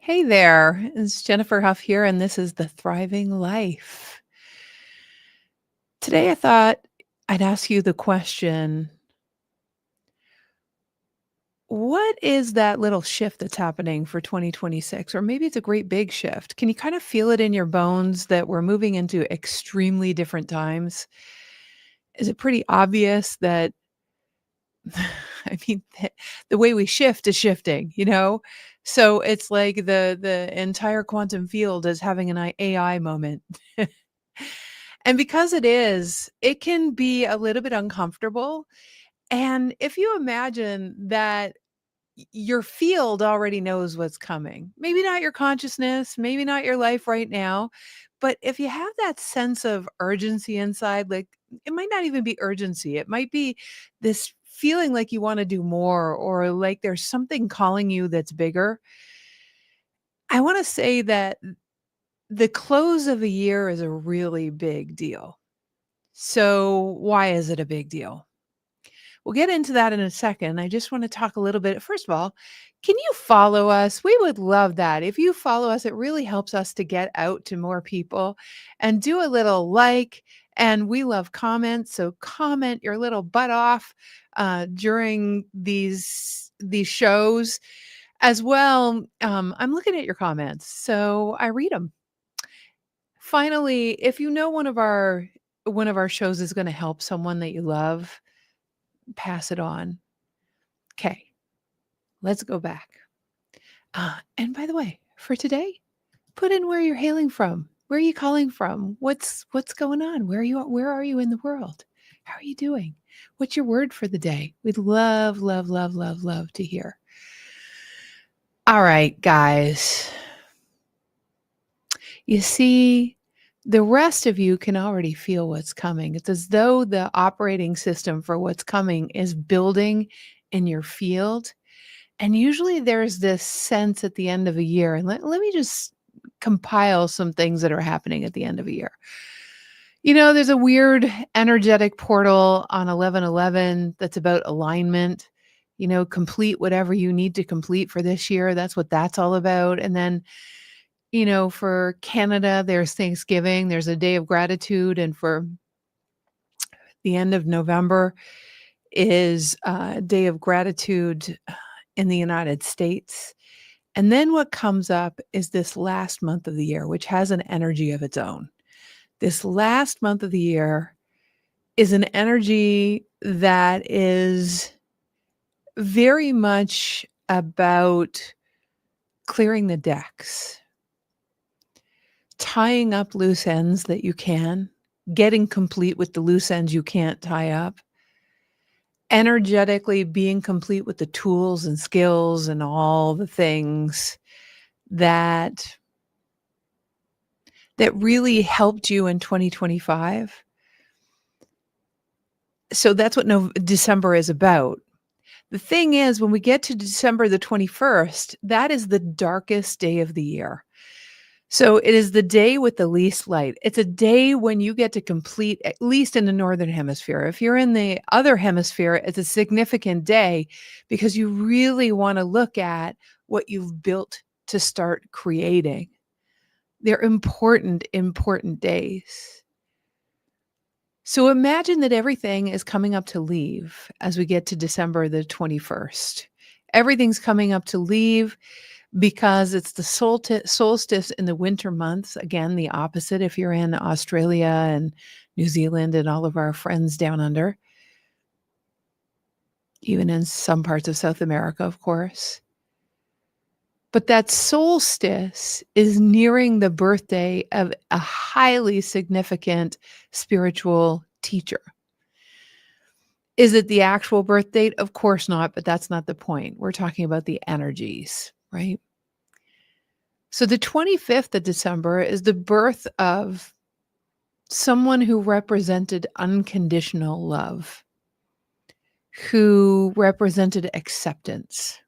Hey there, it's Jennifer Huff here, and this is The Thriving Life. Today, I thought I'd ask you the question, what is that little shift that's happening for 2026? Or maybe it's a great big shift. Can you kind of feel it in your bones that we're moving into extremely different times? Is it pretty obvious that, the way we shift is shifting? So it's like the entire quantum field is having an AI moment. And because it is, it can be a little bit uncomfortable. And if you imagine that your field already knows what's coming, maybe not your consciousness, maybe not your life right now, but if you have that sense of urgency inside, like it might not even be urgency, it might be this feeling like you want to do more or like there's something calling you that's bigger. I want to say that the close of a year is a really big deal. So, why is it a big deal? We'll get into that in a second. I just want to talk a little bit. First of all, can you follow us? We would love that. If you follow us, it really helps us to get out to more people and do a little like. And we love comments. So, comment your little butt off during these shows as well. I'm looking at your comments, so I read them. Finally, if you know one of our shows is gonna help someone that you love, pass it on. Okay, let's go back. And by the way, for today, put in where you're hailing from. Where are you calling from? What's going on? Where are you in the world? How are you doing? What's your word for the day? We'd love, love, love, love, love to hear. All right, guys. You see, the rest of you can already feel what's coming. It's as though the operating system for what's coming is building in your field. And usually there's this sense at the end of a year, and let me just compile some things that are happening at the end of a year. There's a weird energetic portal on 1111 that's about alignment. Complete whatever you need to complete for this year. That's what that's all about. And then for Canada, there's Thanksgiving, there's a day of gratitude, and for the end of November is a day of gratitude in the United States. And then what comes up is this last month of the year, which has an energy of its own. This last month of the year is an energy that is very much about clearing the decks, tying up loose ends that you can, getting complete with the loose ends you can't tie up, energetically being complete with the tools and skills and all the things that really helped you in 2025. So that's what December is about. The thing is, when we get to December the 21st, that is the darkest day of the year. So it is the day with the least light. It's a day when you get to complete, at least in the northern hemisphere. If you're in the other hemisphere, it's a significant day because you really want to look at what you've built to start creating. They're important, important days. So imagine that everything is coming up to leave as we get to December the 21st. Everything's coming up to leave because it's the solstice in the winter months. Again, the opposite if you're in Australia and New Zealand and all of our friends down under, even in some parts of South America, of course. But that solstice is nearing the birthday of a highly significant spiritual teacher. Is it the actual birth date? Of course not, but that's not the point. We're talking about the energies, right? So the 25th of December is the birth of someone who represented unconditional love, who represented acceptance,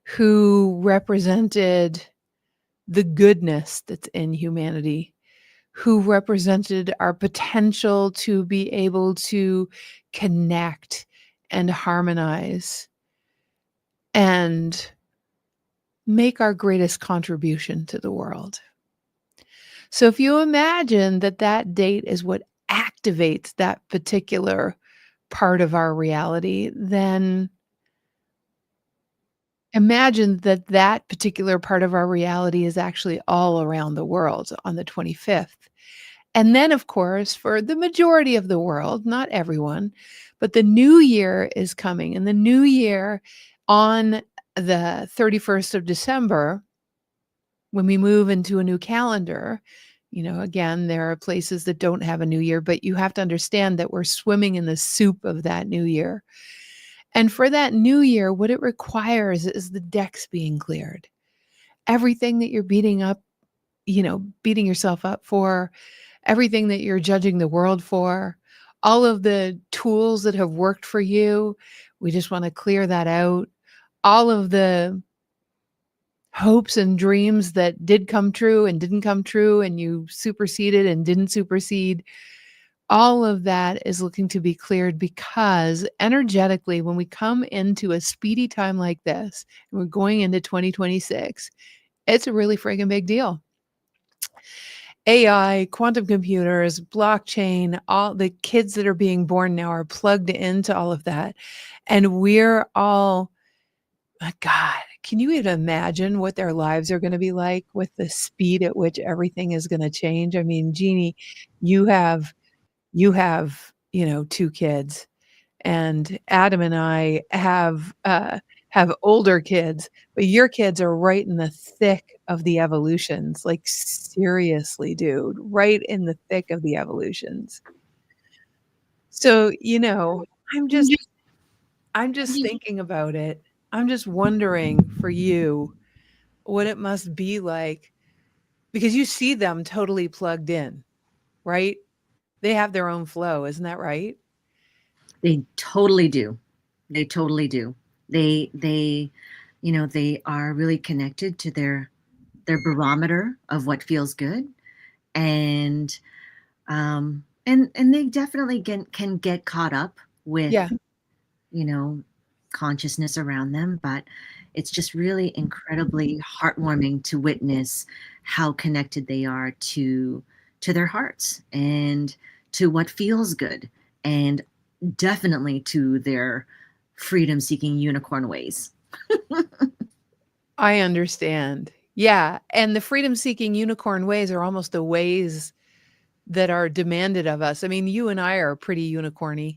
who represented the goodness that's in humanity, who represented our potential to be able to connect and harmonize and make our greatest contribution to the world. So if you imagine that that date is what activates that particular part of our reality, then imagine that that particular part of our reality is actually all around the world on the 25th. And then, of course, for the majority of the world, not everyone, but the new year is coming. And the new year on the 31st of December, when we move into a new calendar, again, there are places that don't have a new year, but you have to understand that we're swimming in the soup of that new year. And for that new year, what it requires is the decks being cleared. Everything that you're beating yourself up for, everything that you're judging the world for, all of the tools that have worked for you, we just want to clear that out. All of the hopes and dreams that did come true and didn't come true, and you superseded and didn't supersede, all of that is looking to be cleared because energetically, when we come into a speedy time like this, and we're going into 2026, it's a really friggin' big deal. AI, quantum computers, blockchain, all the kids that are being born now are plugged into all of that. And we're all, my God, can you even imagine what their lives are going to be like with the speed at which everything is going to change? I mean, Jeannie, you have, two kids, and Adam and I have older kids, but your kids are right in the thick of the evolutions. Like, seriously, dude, right in the thick of the evolutions. So, I'm just I'm just thinking about it. I'm just wondering for you what it must be like because you see them totally plugged in, right? They have their own flow, isn't that right? They totally do. They totally do. They are really connected to their barometer of what feels good, and and they definitely can get caught up with, Yeah. you know, consciousness around them, but it's just really incredibly heartwarming to witness how connected they are to their hearts and to what feels good, and definitely to their freedom seeking unicorn ways. I understand. Yeah, and the freedom-seeking unicorn ways are almost the ways that are demanded of us. I mean, you and I are pretty unicorny.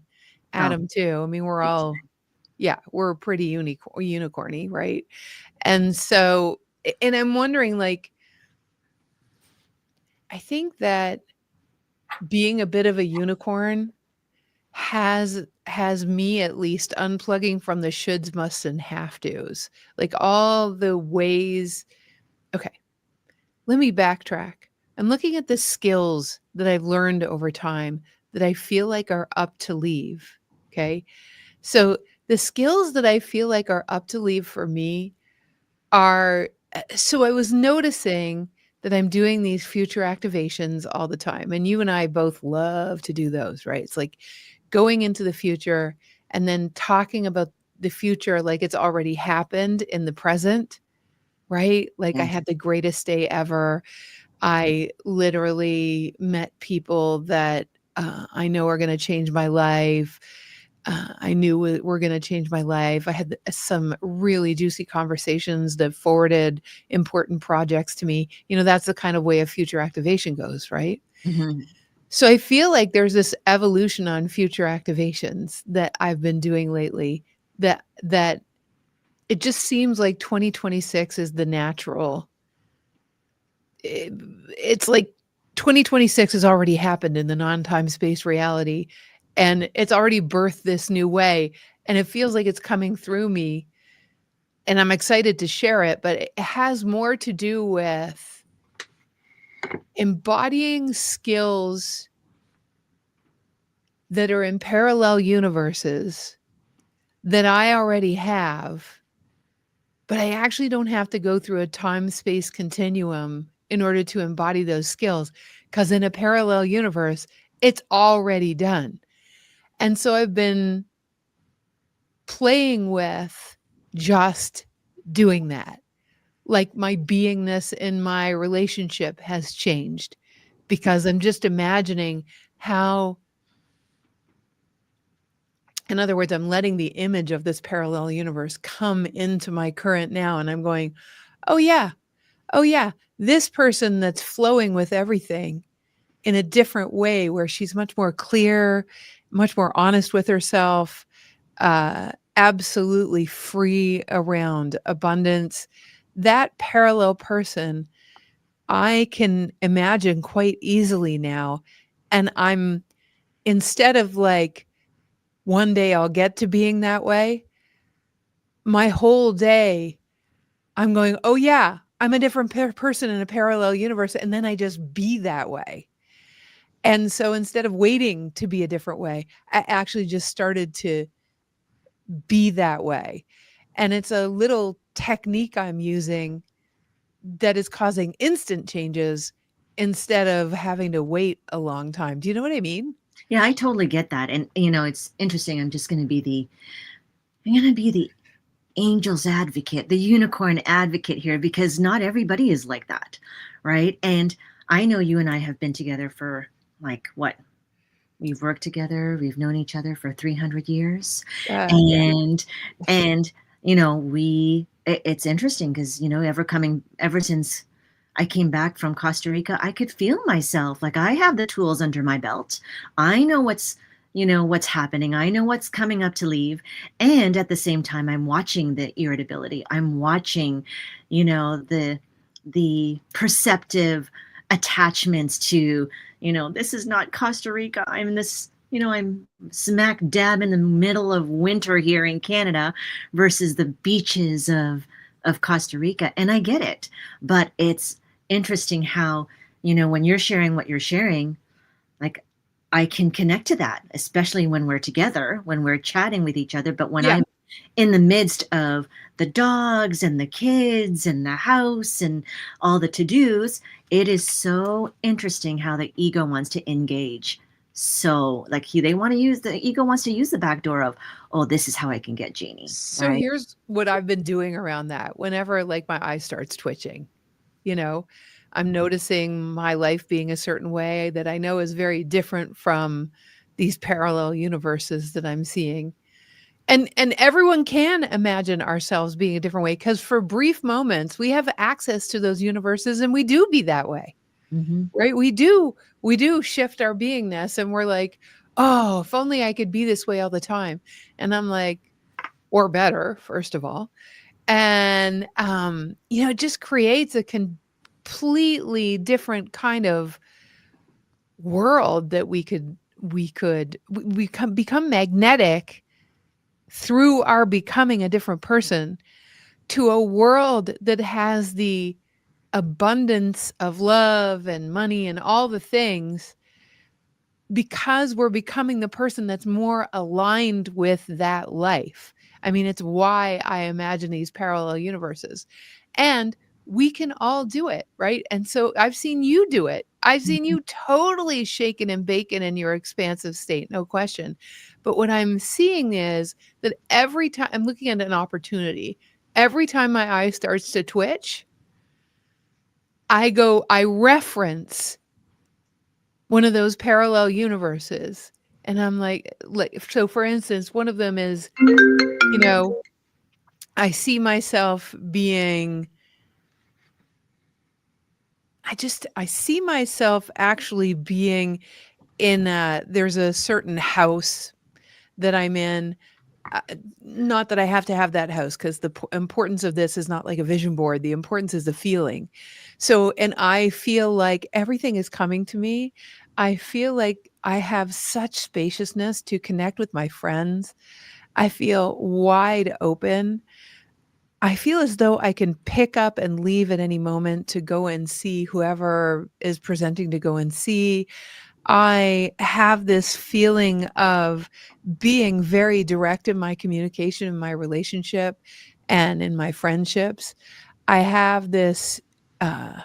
Oh, Adam too. I mean, big time. we're pretty unicorny, right? And so and I'm wondering, like, I think that being a bit of a unicorn has me at least unplugging from the shoulds, musts, and have tos. Like all the ways. Okay, let me backtrack. I'm looking at the skills that I've learned over time that I feel like are up to leave. Okay. So the skills that I feel like are up to leave for me are so I was noticing that I'm doing these future activations all the time. And you and I both love to do those, right? It's like going into the future and then talking about the future like it's already happened in the present, right? Like I Yes. had the greatest day ever. I literally met people that I know are going to change my life. I knew were going to change my life. I had some really juicy conversations that forwarded important projects to me. That's the kind of way a future activation goes, right? Hmm. So I feel like there's this evolution on future activations that I've been doing lately that it just seems like 2026 is the natural it's like 2026 has already happened in the non-time space reality, and it's already birthed this new way, and it feels like it's coming through me, and I'm excited to share it, but it has more to do with embodying skills that are in parallel universes that I already have, but I actually don't have to go through a time-space continuum in order to embody those skills, because in a parallel universe, it's already done. And so I've been playing with just doing that. like my beingness in my relationship has changed because I'm just imagining how, in other words, I'm letting the image of this parallel universe come into my current now. And I'm going, oh, yeah. Oh, yeah. This person that's flowing with everything in a different way where she's much more clear, much more honest with herself, absolutely free around abundance. That parallel person, I can imagine quite easily now. And I'm, instead of like, one day I'll get to being that way, my whole day, I'm going, oh, yeah, I'm a different person in a parallel universe. And then I just be that way. And so instead of waiting to be a different way, I actually just started to be that way. And it's a little technique I'm using that is causing instant changes instead of having to wait a long time. Do you know what I mean? Yeah, I totally get that. And it's interesting. I'm going to be the angel's advocate, the unicorn advocate here, because not everybody is like that, right? And I know you and I have been together for, like, what? We've worked together, we've known each other for 300 years. Yeah. And it's interesting because, ever since I came back from Costa Rica, I could feel myself like I have the tools under my belt. I know what's happening. I know what's coming up to leave. And at the same time, I'm watching the irritability. I'm watching, the perceptive attachments to, this is not Costa Rica. I'm smack dab in the middle of winter here in Canada versus the beaches of Costa Rica. And I get it. But it's interesting how, when you're sharing what you're sharing, like, I can connect to that, especially when we're together, when we're chatting with each other. But when Yeah. I'm in the midst of the dogs and the kids and the house and all the to-dos, it is so interesting how the ego wants to engage. So, like, the ego wants to use the back door of, oh, this is how I can get Jeannie, So right? here's what I've been doing around that. Whenever like my eye starts twitching, you know, I'm noticing my life being a certain way that I know is very different from these parallel universes that I'm seeing. And everyone can imagine ourselves being a different way because for brief moments we have access to those universes and we do be that way. Hmm. Right? We do shift our beingness and we're like, "Oh, if only I could be this way all the time." And I'm like, or better, first of all. And it just creates a completely different kind of world that we become magnetic through our becoming a different person to a world that has the abundance of love and money and all the things because we're becoming the person that's more aligned with that life. I mean, it's why I imagine these parallel universes. And we can all do it, right? And so I've seen you do it. I've seen you totally shaken and bacon in your expansive state, no question. But what I'm seeing is that every time I'm looking at an opportunity, every time my eye starts to twitch, I reference one of those parallel universes. And I'm like, so for instance, one of them is, you know, I see myself being, I see myself actually being there's a certain house that I'm in. Uh, Not that I have to have that house because the importance of this is not like a vision board. The importance is the feeling. So, and I feel like everything is coming to me. I feel like I have such spaciousness to connect with my friends. I feel wide open. I feel as though I can pick up and leave at any moment to go and see whoever is presenting to go and see. I have this feeling of being very direct in my communication, in my relationship, and in my friendships. I have this uh,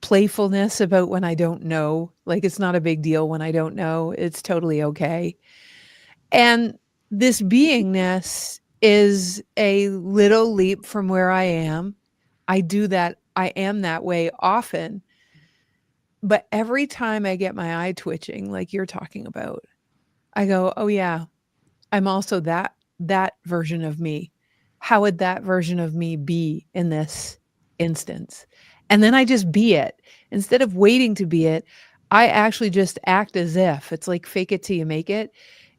playfulness about when I don't know. Like, it's not a big deal when I don't know, it's totally okay. And this beingness is a little leap from where I am. I am that way often, but every time I get my eye twitching like you're talking about, I go, "Oh yeah, I'm also that version of me. How would that version of me be in this instance?" And then I just be it. Instead of waiting to be it, I actually just act as if. It's like fake it till you make it.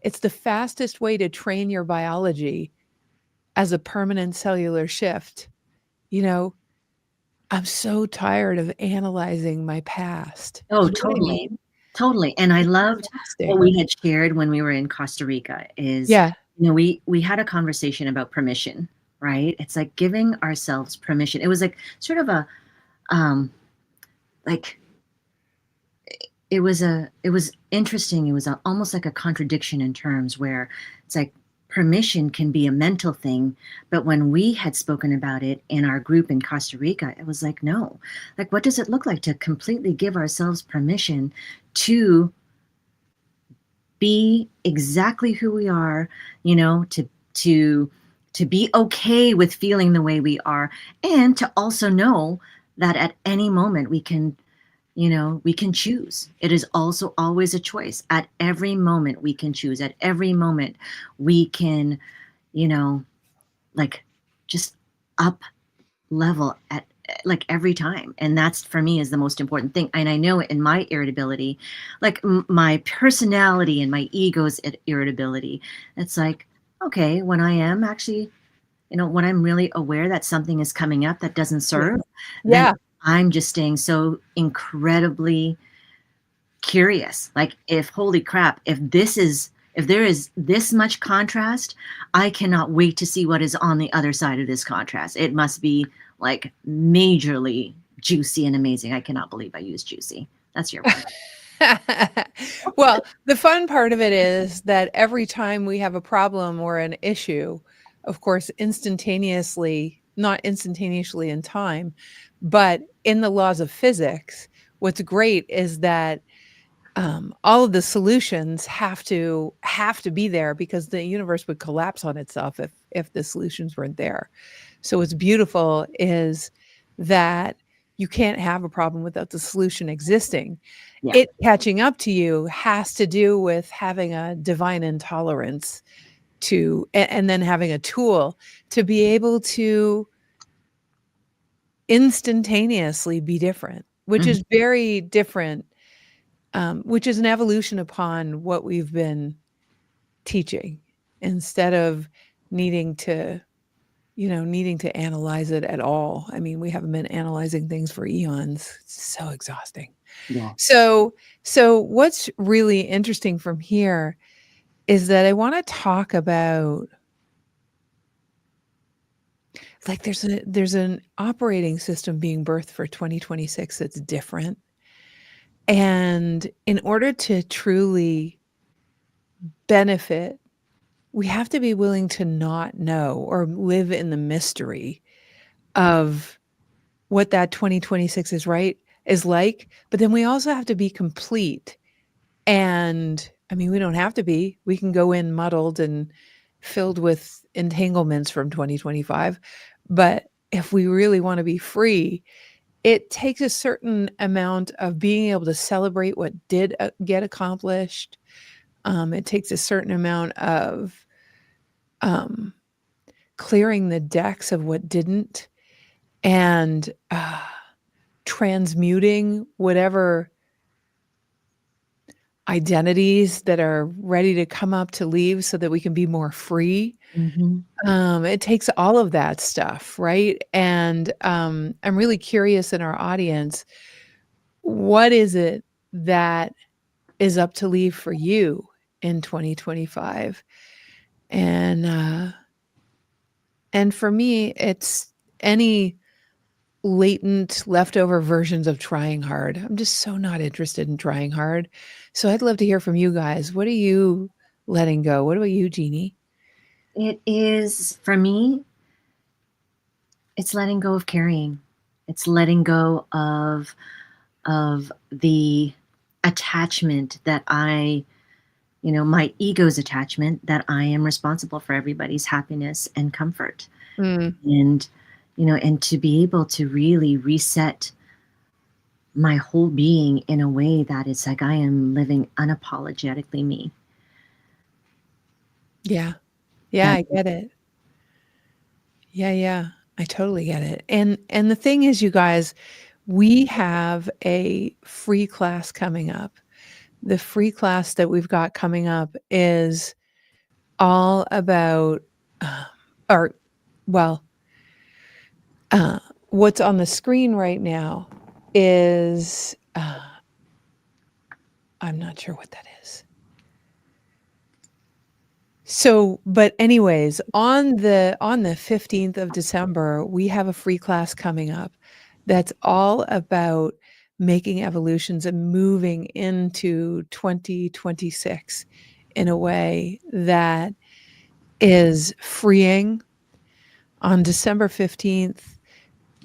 It's the fastest way to train your biology as a permanent cellular shift. You know, I'm so tired of analyzing my past. Oh, Do you know what I totally. mean? Totally, and I It's loved what exhausting. we had shared when we were in Costa Rica is, Yeah. we had a conversation about permission, right? It's like giving ourselves permission. It was like sort of a, um, like it was interesting. It was almost like a contradiction in terms where it's like permission can be a mental thing, but when we had spoken about it in our group in Costa Rica, it was like, no, like what does it look like to completely give ourselves permission to be exactly who we are, to to be okay with feeling the way we are, and to also know that at any moment we can, we can choose. It is also always a choice. At every moment we can choose. At every moment we can, you know, like just up level at like every time. And that's for me is the most important thing. And I know in my irritability, like my personality and my ego's irritability, it's like, okay, when I am actually, when I'm really aware that something is coming up that doesn't Yeah. serve, then Yeah. I'm just staying so incredibly curious. Like, if holy crap, if there is this much contrast, I cannot wait to see what is on the other side of this contrast. It must be like majorly juicy and amazing. I cannot believe I used juicy. That's your word. Well, the fun part of it is that every time we have a problem or an issue, of course, instantaneously, not instantaneously in time, but in the laws of physics, what's great is that all of the solutions have to be there because the universe would collapse on itself if the solutions weren't there. So what's beautiful is that you can't have a problem without the solution existing. Yeah. It catching up to you has to do with having a divine intolerance to and then having a tool to be able to instantaneously be different, which Mhm. is very different, which is an evolution upon what we've been teaching instead of needing to, needing to analyze it at all. I mean, we haven't been analyzing things for eons. It's so exhausting. Yeah. So, what's really interesting from here is that I want to talk about like there's an operating system being birthed for 2026 that's different. And in order to truly benefit, we have to be willing to not know or live in the mystery of what that 2026 is like, but then we also have to be complete. And I mean, we don't have to be. We can go in muddled and filled with entanglements from 2025. But if we really want to be free, it takes a certain amount of being able to celebrate what did get accomplished. It takes a certain amount of um, clearing the decks of what didn't and transmuting whatever identities that are ready to come up to leave so that we can be more free. Mhm. It takes all of that stuff, right? And I'm really curious in our audience, what is it that is up to leave for you in 2025? And for me, it's any latent leftover versions of trying hard. I'm just so not interested in trying hard. So I'd love to hear from you guys. What are you letting go? What about you, Jeannie? It is, for me, it's letting go of carrying. It's letting go of the attachment that I my ego's attachment that I am responsible for everybody's happiness and comfort. Mm. And, and to be able to really reset my whole being in a way that it's like I am living unapologetically me. Yeah. Yeah, That I get it. Yeah, yeah. I totally get it. And the thing is, you guys, we have a free class coming up. The free class that we've got coming up is all about, uh, or well, uh, what's on the screen right now is, I'm not sure what that is. So, but anyways, on the 15th of December, we have a free class coming up that's all about making evolutions and moving into 2026 in a way that is freeing. On December 15th,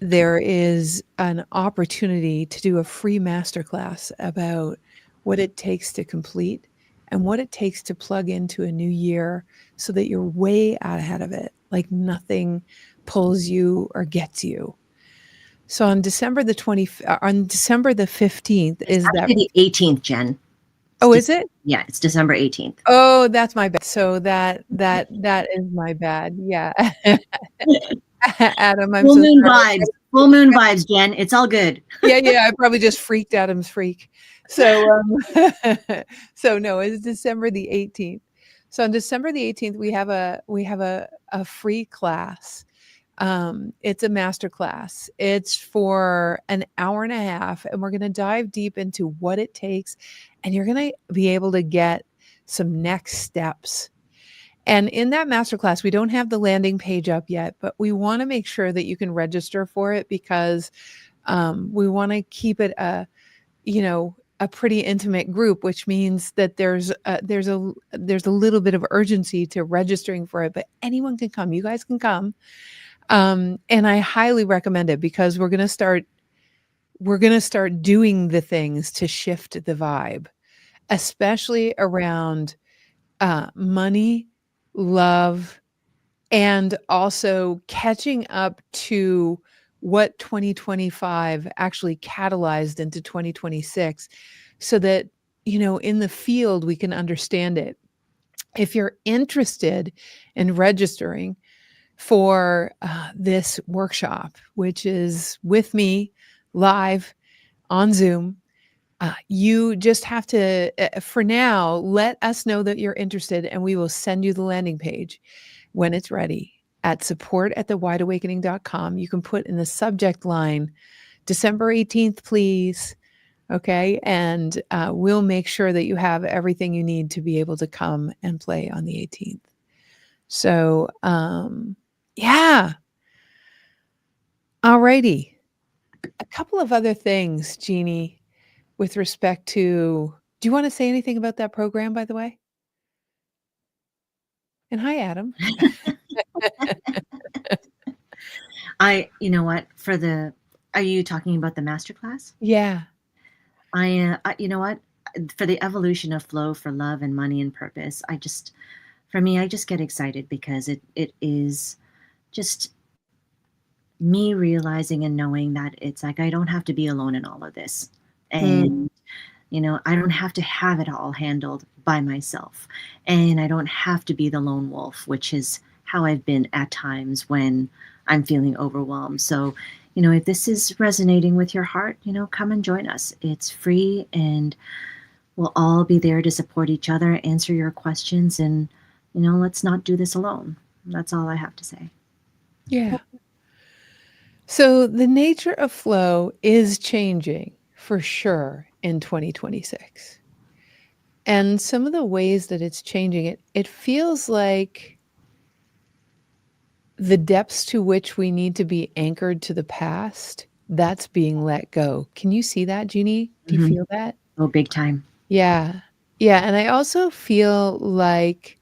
there is an opportunity to do a free masterclass about what it takes to complete and what it takes to plug into a new year so that you're way out ahead of it, like nothing pulls you or gets you. So on December the 15th it's is that. actually the 18th, Jen. Oh, is it? Yeah, it's December 18th. Oh, that's my bad. So that is my bad. Yeah. Adam, I'm Full so moon sorry. vibes. Full moon vibes, Jen. It's all good. Yeah, yeah, I probably just freaked Adam's freak. So, so no, it's December the 18th. So on December the 18th, we have a free class. It's a master class. It's for an hour and a half, and we're going to dive deep into what it takes, and you're going to be able to get some next steps. And in that masterclass, we don't have the landing page up yet, but we want to make sure that you can register for it because we want to keep it a pretty intimate group, which means that there's a little bit of urgency to registering for it, but anyone can come. You guys can come, and I highly recommend it because we're gonna start doing the things to shift the vibe, especially around money, love, and also catching up to what 2025 actually catalyzed into 2026 so that, in the field, we can understand it. If you're interested in registering for this workshop, which is with me live on Zoom, you just have to, for now, let us know that you're interested, and we will send you the landing page when it's ready at support@thewideawakening.com. You can put in the subject line, December 18th, please. Okay. And we'll make sure that you have everything you need to be able to come and play on the 18th. So, yeah. All righty. A couple of other things, Jeannie, with respect to, do you want to say anything about that program, by the way? And hi, Adam. You know what? Are you talking about the masterclass? Yeah. You know what? For the evolution of flow for love and money and purpose, for me, I just get excited because it is just me realizing and knowing that it's like I don't have to be alone in all of this. Mm, And I don't have to have it all handled by myself. And I don't have to be the lone wolf, which is how I've been at times when I'm feeling overwhelmed. So, if this is resonating with your heart, come and join us. It's free and we'll all be there to support each other, answer your questions, and, let's not do this alone. That's all I have to say. yeah. So the nature of flow is changing for sure in 2026. And some of the ways that it's changing, it feels like the depths to which we need to be anchored to the past, that's being let go. Can you see that, Jeannie? Do you Hmm. feel that? Oh, big time. Yeah. Yeah. And I also feel like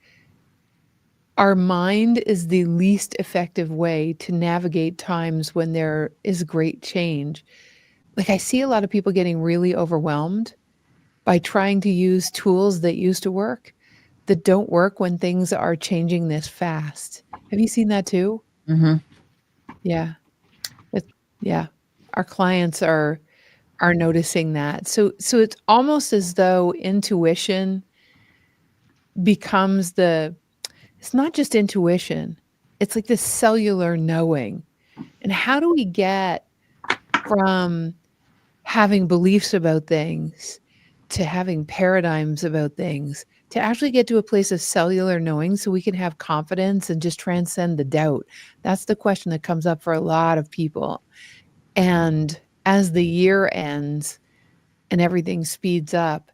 our mind is the least effective way to navigate times when there is great change. Like, I see a lot of people getting really overwhelmed by trying to use tools that used to work. that don't work when things are changing this fast. Have you seen that too? Hmm. Yeah. It, yeah. Our clients are noticing that. So it's almost as though intuition becomes the it's not just intuition. It's like this cellular knowing. And how do we get from having beliefs about things to having paradigms about things to actually get to a place of cellular knowing so we can have confidence and just transcend the doubt? That's the question that comes up for a lot of people. And as the year ends and everything speeds up,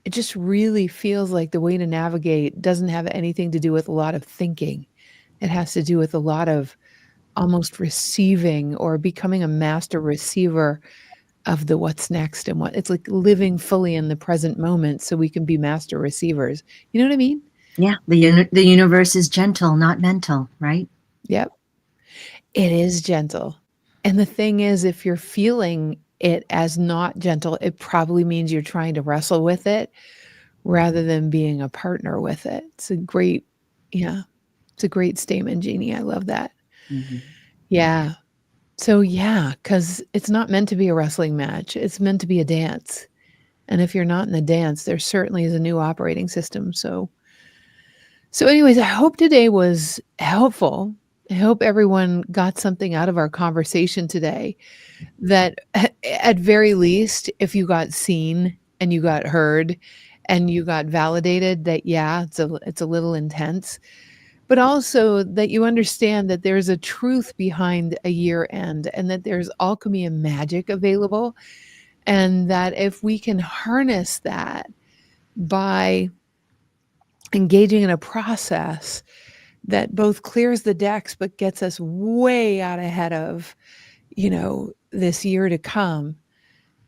it just really feels like the way to navigate doesn't have anything to do with a lot of thinking. It has to do with a lot of almost receiving or becoming a master receiver of the what's next and what it's like living fully in the present moment so we can be master receivers. You know what I mean? Yeah, the universe is gentle, not mental, right? Yep. It is gentle. And the thing is, if you're feeling it as not gentle, it probably means you're trying to wrestle with it rather than being a partner with it. It's a great, yeah, it's a great statement, Jeannie. I love that. Hmm. Yeah. So, yeah, because it's not meant to be a wrestling match, it's meant to be a dance. And if you're not in the dance, there certainly is a new operating system. So anyways, I hope today was helpful. I hope everyone got something out of our conversation today that at very least, if you got seen and you got heard and you got validated that yeah, it's a little intense, but also that you understand that there's a truth behind a year end and that there's alchemy and magic available and that if we can harness that by engaging in a process that both clears the decks but gets us way out ahead of, this year to come,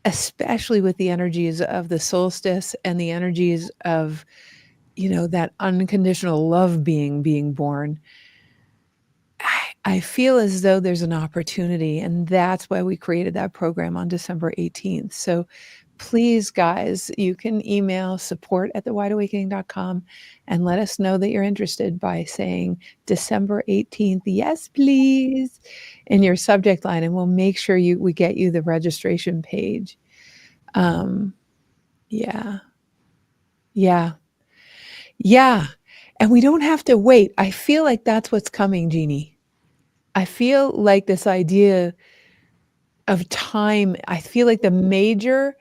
especially with the energies of the solstice and the energies of, that unconditional love being born. I feel as though there's an opportunity, and that's why we created that program on December 18th. So please, guys, you can email support@thewideawakening.com and let us know that you're interested by saying December 18th, yes, please, in your subject line, and we'll make sure we get you the registration page. Um, yeah, yeah, yeah. And we don't have to wait. I feel like that's what's coming, Jeannie. I feel like this idea of time, I feel like the major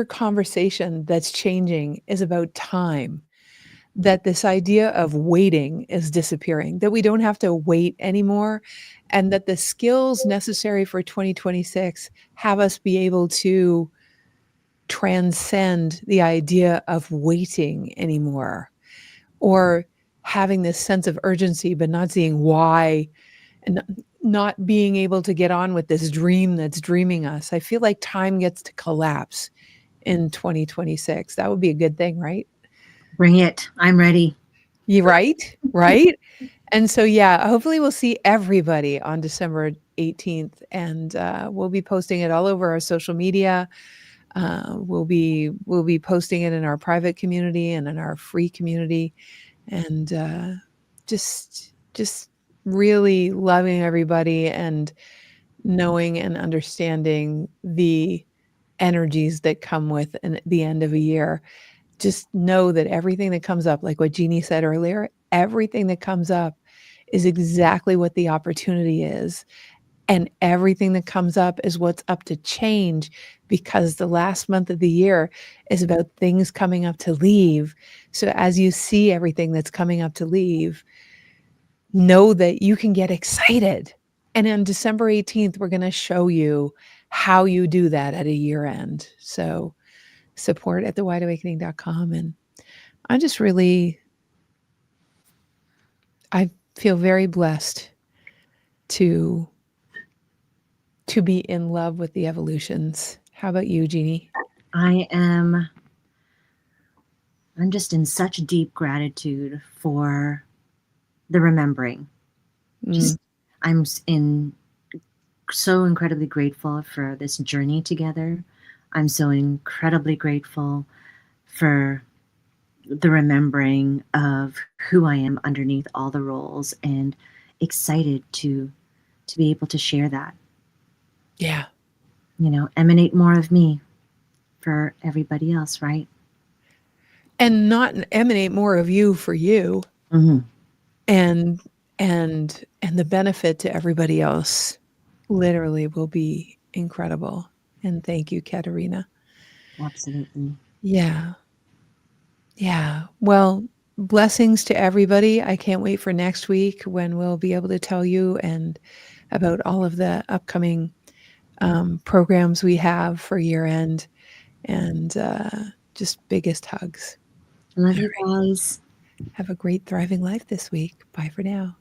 conversation that's changing is about time. That this idea of waiting is disappearing, that we don't have to wait anymore, and that the skills necessary for 2026 have us be able to transcend the idea of waiting anymore or having this sense of urgency, but not seeing why and not being able to get on with this dream that's dreaming us. I feel like time gets to collapse in 2026. That would be a good thing, right? Bring it. I'm ready. You right? Right? And so, yeah, hopefully we'll see everybody on December 18th, and we'll be posting it all over our social media. We'll be posting it in our private community and in our free community, and just really loving everybody and knowing and understanding the energies that come with the end of a year. Just know that everything that comes up, like what Jeannie said earlier, everything that comes up is exactly what the opportunity is. And everything that comes up is what's up to change because the last month of the year is about things coming up to leave. So as you see everything that's coming up to leave, know that you can get excited. And on December 18th, we're going to show you how you do that at a year end. So support@thewideawakening.com. And I just really, I feel very blessed to be in love with the evolutions. How about you, Jeannie? I am I'm just in such deep gratitude for the remembering. Mm, Just in so incredibly grateful for this journey together. I'm so incredibly grateful for the remembering of who I am underneath all the roles, and excited to be able to share that, Yeah. emanate more of me for everybody else, right? And not emanate more of you for you, Hmm. and and the benefit to everybody else literally will be incredible. And thank you, Katerina. Absolutely. Yeah. Yeah. Well, blessings to everybody. I can't wait for next week when we'll be able to tell you and about all of the upcoming programs we have for year end, and just biggest hugs. Love All you right. guys. Have a great, thriving life this week. Bye for now.